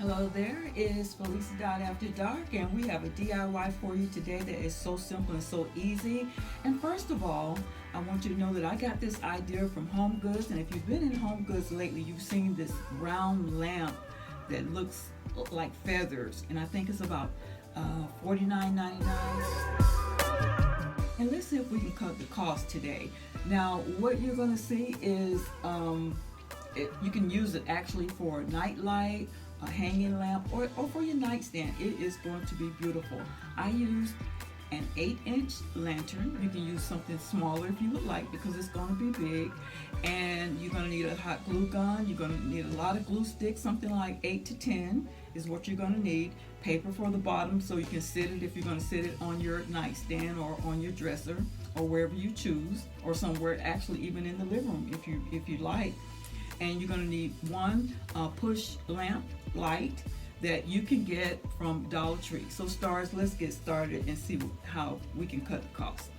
Hello there, it's Felicia Dot After Dark, and we have a DIY for you today that is so simple and so easy. And first of all, I want you to know that I got this idea from Home Goods, and if you've been in Home Goods lately, you've seen this round lamp that looks like feathers, and I think it's about $49.99. And let's see if we can cut the cost today. Now, what you're going to see is you can use it actually for a night light, a hanging lamp, or for your nightstand. It is going to be beautiful. I used an 8-inch lantern. You can use something smaller if you would like because it's going to be big. And you're going to need a hot glue gun. You're going to need a lot of glue sticks, something like 8 to 10 is what you're going to need. Paper for the bottom so you can sit it if you're going to sit it on your nightstand or on your dresser or wherever you choose, or somewhere actually even in the living room if you like. And you're going to need one push lamp light that you can get from Dollar Tree. So stars, let's get started and see how we can cut the cost.